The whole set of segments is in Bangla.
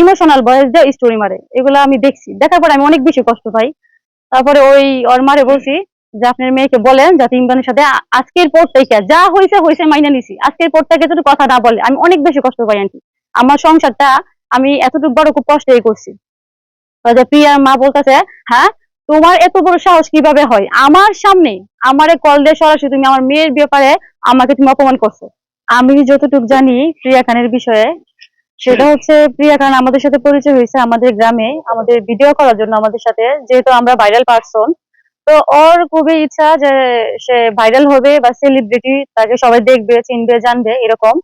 ইমোশনাল ভয়েস দিয়ে স্টোরি মারে, এগুলো আমি দেখছি, দেখার পরে আমি অনেক বেশি কষ্ট পাই। তারপরে ওই ওর মারে বলছি যে আপনার মেয়েকে বলেন যাতে ইমরানের সাথে আজকের পর থেকে যা হয়েছে হয়েছে মাইনে নিছি, আজকের পর থেকে যদি কথা না বলে, আমি অনেক বেশি কষ্ট পাই আন্টি। আমার সংসারটা আমি এতটুকু বড় খুব কষ্টই করছি। প্রিয়ার মা বলতেছে, হ্যাঁ তোমার এত বড় সাহস কিভাবে হয় আমার সামনে আমারে কল দিয়ে সরাসরি তুমি আমার মেয়ের ব্যাপারে আমাকে তুমি অপমান করছো। আমি যতটুকু জানি প্রিয়া খানের বিষয়ে, সেটা হচ্ছে প্রিয়া খান আমাদের সাথে পরিচয় হয়েছে আমাদের গ্রামে আমাদের ভিডিও করার জন্য আমাদের সাথে, যেহেতু আমরা ভাইরাল পারসন। তো ওর খুবই ইচ্ছা যে সে ভাইরাল হবে বা সেলিব্রিটি, তাকে সবাই দেখবে চিনবে জানবে এরকম।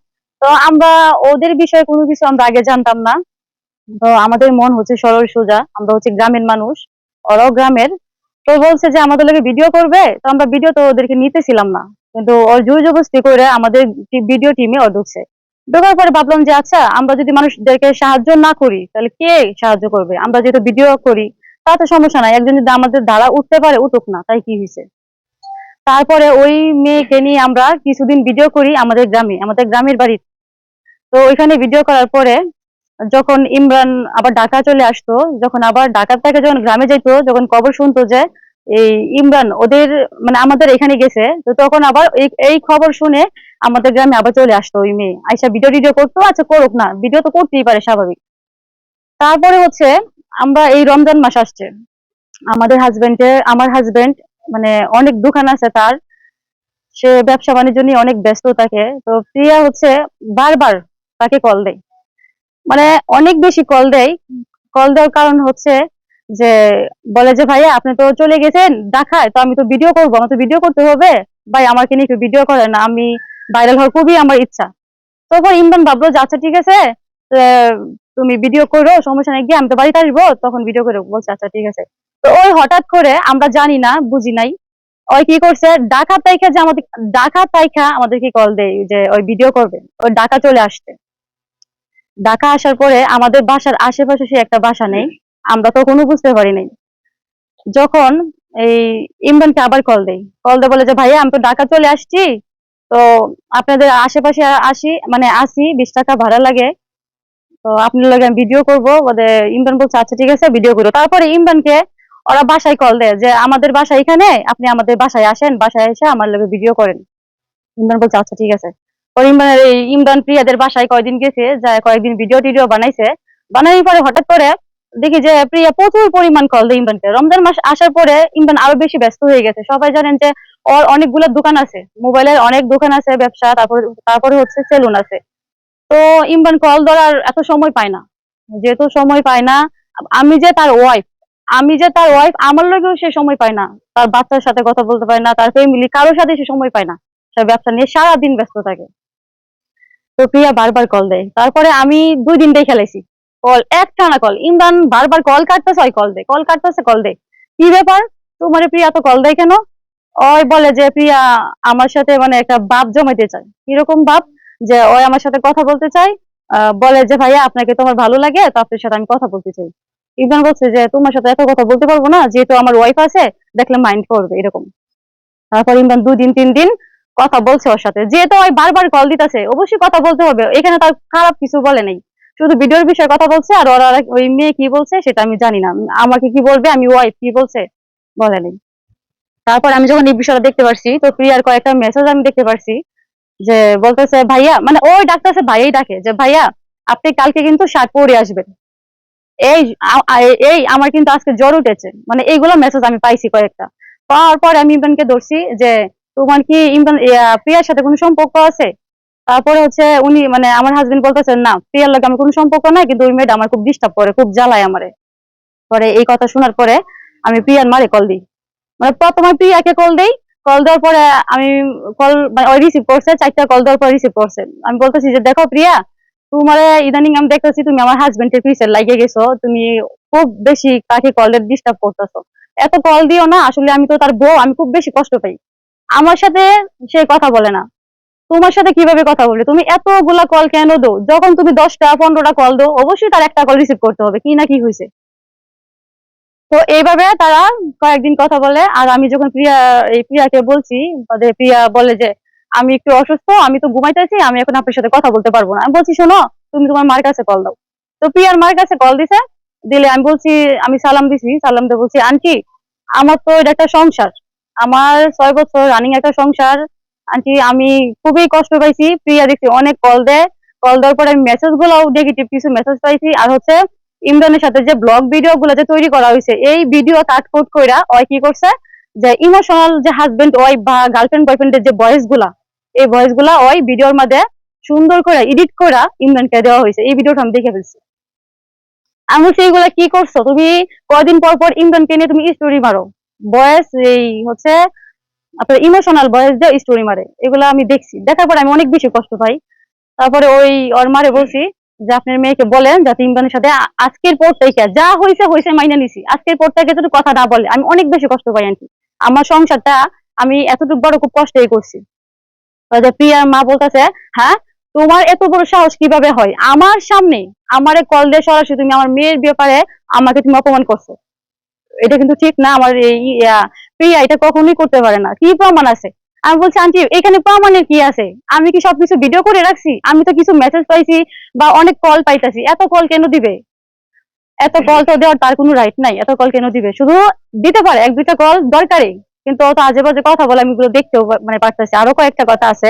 তো আমরা ওদের বিষয়ে কোনো কিছু আমরা আগে জানতাম না। তো আমাদের মন হচ্ছে সরল সোজা, আমরা হচ্ছে গ্রামের মানুষ, ওরাও গ্রামের। তো বলছে যে আমাদের লোকে ভিডিও করবে, তো আমরা ভিডিও তো ওদেরকে নিতেছিলাম না, কিন্তু ওর জোর জবরদস্তি করে আমাদের ভিডিও টিমে ও ঢুকছে। ঢোকার পরে ভাবলাম যে আচ্ছা আমরা যদি মানুষদেরকে সাহায্য না করি তাহলে কে সাহায্য করবে, আমরা যেহেতু ভিডিও করি তাতে সমস্যা নাই, একজন যদি আমাদের দ্বারা উঠতে পারে উঠুক না, তাই কি হয়েছে। তারপরে ওই মেয়েকে নিয়ে আমরা কিছুদিন ভিডিও করি আমাদের গ্রামে, আমাদের গ্রামের বাড়ি। তো ওইখানে ভিডিও করার পরে যখন ইমরান আবার ঢাকা চলে আসতো, যখন আবার ঢাকা থেকে যখন গ্রামে যাইতো, যখন খবর শুনতো যে এই ইমরান ওদের মানে আমাদের এখানে গেছে, তো তখন আবার এই খবর শুনে আমাদের গ্রামে আবার চলে আসতো ওই মেয়ে, আইসা ভিডিও টিডিও করতো, আচ্ছা করুক না, ভিডিও তো করতেই পারে স্বাভাবিক। তারপরে হচ্ছে আমরা এই রমজান মাস আসছে, আমার হাজবেন্ড মানে অনেক দোকান আছে তার, সে ব্যবসা বাণিজ্য নিয়ে অনেক ব্যস্ত থাকে। তো প্রিয়া হচ্ছে বারবার তাকে কল দেয়, মানে অনেক বেশি কল দেয়। কল দেওয়ার কারণ হচ্ছে যে বলে যে ভাইয়া আপনি তো চলে গেছেন ঢাকায়, তো আমি তো ভিডিও করবো, আমার তো ভিডিও করতে হবে, ভাই আমাকে নিয়ে একটু ভিডিও করেন, আমি ভাইরাল হওয়ার খুবই আমার ইচ্ছা। তখন ইমরান ভাবলো যে আচ্ছা ঠিক আছে, আহ, তুমি ভিডিও করো, সমস্যা নেই, গিয়ে আমি তো বাড়িতে আসবো তখন ভিডিও করে বলছে আচ্ছা ঠিক আছে। তো ওই হঠাৎ করে আমরা জানি না বুঝি নাই, ওই কি করছে ঢাকা তাইখা যে আমাদের, ঢাকা তাইখা আমাদেরকে কল দেয় যে ওই ভিডিও করবে, ওই ঢাকা চলে আসছে। ঢাকা আসার পরে আমাদের বাসার আশেপাশে সে একটা বাসা নেই, আমরা তো কোনো বুঝতে পারি নাই। যখন এই ইমরানকে আবার কল দেই, কল দিয়ে বলে যে ভাইয়া আমি তো ঢাকা চলে আসছি, তো আপনাদের আশেপাশে আসি মানে আসি 20 টাকা ভাড়া লাগে, তো আপনার লগে আমি ভিডিও করবো ওদের। ইমরান বলছে আচ্ছা ঠিক আছে ভিডিও করো। তারপরে ইমরানকে ওরা বাসায় কল দেয় যে আমাদের বাসা এখানে, আপনি আমাদের বাসায় আসেন, বাসায় এসে আমার লগে ভিডিও করেন। ইমরান বলছে আচ্ছা ঠিক আছে। পরে ইমরান প্রিয়াদের বাসায় কয়দিন গেছে, যা কয়েকদিন ভিডিও টিডিও বানাইছে। বানানোর পরে হঠাৎ করে দেখি যে প্রিয়া প্রচুর পরিমাণ কল দেয় ইমরানকে। রমজান মাস আসার পরে ইমরান আরো বেশি ব্যস্ত হয়ে গেছে, সবাই জানেন যে ওর অনেকগুলো দোকান আছে, মোবাইলের অনেক দোকান আছে ব্যবসা, তারপরে তারপরে হচ্ছে সেলুন আছে। তো ইমরান কল ধরার এত সময় পায় না, যেহেতু সময় পায় না, আমি যে তার ওয়াইফ, আমার লগেও সে সময় পায় না, তার বাচ্চার সাথে কথা বলতে পারে না, তার ফ্যামিলি কারোর সাথে সে সময় পায় না, সে ব্যবসা নিয়ে সারাদিন ব্যস্ত থাকে। তো প্রিয়া বারবার কল দেয়, তারপরে আমি 2 দিন দেখে খেলাইছি কল, একটানা কল, ইমরান বারবার কল কাটতেছে, ওই কল দেয়, কল কাটতেছে কল দেয়। কি ব্যাপার তোমার প্রিয়া তো কল দেয় কেন? ওই বলে যে প্রিয়া আমার সাথে মানে একটা ভাব জমাইতে চায়। কিরকম ভাব? যে ওই আমার সাথে কথা বলতে চায়, বলে যে ভাইয়া আপনাকে তোমার ভালো লাগে, তো আপনার সাথে আমি কথা বলতে চাই। ইমরান বলছে যে তোমার সাথে এত কথা বলতে পারবো না, যেহেতু আমার ওয়াইফ আছে, দেখলে মাইন্ড করবে এরকম। তারপর ইমরান 2 দিন 3 দিন কথা বলছে ওর সাথে, যেহেতু ওই বারবার কল দিতেছে অবশ্যই কথা বলতে হবে, এখানে তার খারাপ কিছু বলে নাই, শুধু ভিডিওর বিষয়ে কথা বলছে। আর ওরা ওই মেয়ে কি বলছে সেটা আমি জানি না, আমাকে কি বলবে, আমি ওয়াইফ কি বলছে বলে নাই। তারপর আমি যখন এই বিষয়টা দেখতে পারছি, তো প্রিয়ার কয়েকটা মেসেজ আমি দেখতে পারছি, যে বলতেছে ভাইয়া, মানে ওই ডাকতেছে ভাইয়াই ডাকে, যে ভাইয়া আপনি কালকে কিন্তু শার্ট পরে আসবেন, এই এই আমার কিন্তু আজকে জ্বর উঠেছে, মানে এইগুলো মেসেজ আমি পাইছি কয়েকটা। পাওয়ার পর আমি ইমরানকে ধরছি যে তোমার কি প্রিয়ার সাথে কোনো সম্পর্ক আছে? তারপরে হচ্ছে উনি মানে আমার হাজবেন্ড বলতেছেন না প্রিয়ার লাগে আমার কোনো সম্পর্ক নাই, কিন্তু ওই মেয়েটা আমার খুব ডিস্টার্ব করে, খুব জ্বালায় আমারে। পরে এই কথা শোনার পরে আমি প্রিয়ার মারে কল দিই, মানে প্রথমে প্রিয়াকে কল দেই। কল দেওয়ার পরে আমি কল মানে ওই রিসিভ করছে, 4টা কল দেওয়ার পর রিসিভ করছে। আমি বলতেছি যে দেখো প্রিয়া, তোমার ইদানিং আমি দেখতেছি তুমি আমার হাজবেন্ডের পিছে লাগিয়ে গেছো, তুমি খুব বেশি তাকে কলের ডিস্টার্ব করতেছো, এত কল দিও না, আসলে আমি তো তার বউ, আমি খুব বেশি কষ্ট পাই। আমার সাথে সে কথা বলে না, তোমার সাথে কিভাবে কথা বলে, তুমি এতগুলা কল কেন দো, যখন তুমি 10টা 15টা কল দো অবশ্যই তার একটা কল রিসিভ করতে হবে, কি না কি হয়েছে। তো এইভাবে তারা কয়েকদিন কথা বলে। আর আমি যখন প্রিয়াকে বলছি, প্রিয়া বলে যে আমি একটু অসুস্থ, আমি তো ঘুমাইতেছি, আমি এখন আপনার সাথে কথা বলতে পারবো না। আমি বলছি শোনো, তুমি তোমার মার কাছে কল দাও। তো প্রিয়ার মার কাছে কল দিছে, দিলে আমি বলছি, আমি সালাম দিছি, সালাম দিয়ে বলছি আন্টি আমার তো এটা একটা সংসার, আমার 6 বছর রানিং একটা সংসার আন্টি, আমি খুবই কষ্ট পাইছি। প্রিয়া দেখছি অনেক কল দেয়, কল দেওয়ার পরে আমি মেসেজ গুলাও নেগেটিভ কিছু মেসেজ পাইছি। আর হচ্ছে ইমরানের সাথে যে ব্লগ ভিডিও গুলো যে তৈরি করা হয়েছে, এই ভিডিও কাট কোট কইরা ওই কি করছে যে ইমোশনাল যে হাজবেন্ড ওয়াইফ বা গার্লফ্রেন্ড বয়ফ্রেন্ডের যে ভয়েস গুলা, এই ভয়েস গুলা ওই ভিডিওর মধ্যে সুন্দর করে এডিট করা ইমরানকে দেওয়া হয়েছে। এই ভিডিওটা আমি দেখে ফেলছি। আমি বলছি এগুলা কি করছো তুমি? কয়দিন পর পর ইমরানকে নিয়ে তুমি স্টোরি মারো, ভয়েস এই হচ্ছে আপনার ইমোশনাল ভয়েস দিয়ে স্টোরি মারে, এগুলা আমি দেখছি। দেখার পরে আমি অনেক বেশি কষ্ট পাই। তারপরে ওই ওর মারে বলছি যে আপনার মেয়েকে বলেন যাতে ইমরানের সাথে আজকের পর থেকে যা হয়েছে হয়েছে মাইনে নিছি, আজকের পর থেকে যদি কথা না বলে আমি অনেক বেশি কষ্ট পাই আন্টি। আমার সংসারটা আমি এতটুকু বড় খুব কষ্টেই করছি। যে প্রিয়ার মা বলতেছে, হ্যাঁ তোমার এত বড় সাহস কিভাবে হয় আমার সামনে আমারে কল দিয়ে সরাসরি তুমি আমার মেয়ের ব্যাপারে আমাকে তুমি অপমান করছো? এটা কিন্তু ঠিক না। আমার এই প্রিয়া এটা কখনোই করতে পারে না। কি প্রমাণ আছে? আমি বলছি আন্টি এখানে প্রমাণের কি আছে? আমি কি সবকিছু ভিডিও করে রাখছি? আমি তো কিছু মেসেজ পাইছি বা অনেক কল পাইতাছি, এত কল কেন দিবে? এত কল তো দেওয়ার তার কোনো রাইট নাই, এত কল কেন দিবে? শুধু দিতে পারে 1-2টা কল দরকারি, কিন্তু অত আজে বাজে কথা বলে আমি এগুলো দেখতেও মানে পারতেছি। আরো কয়েকটা কথা আছে।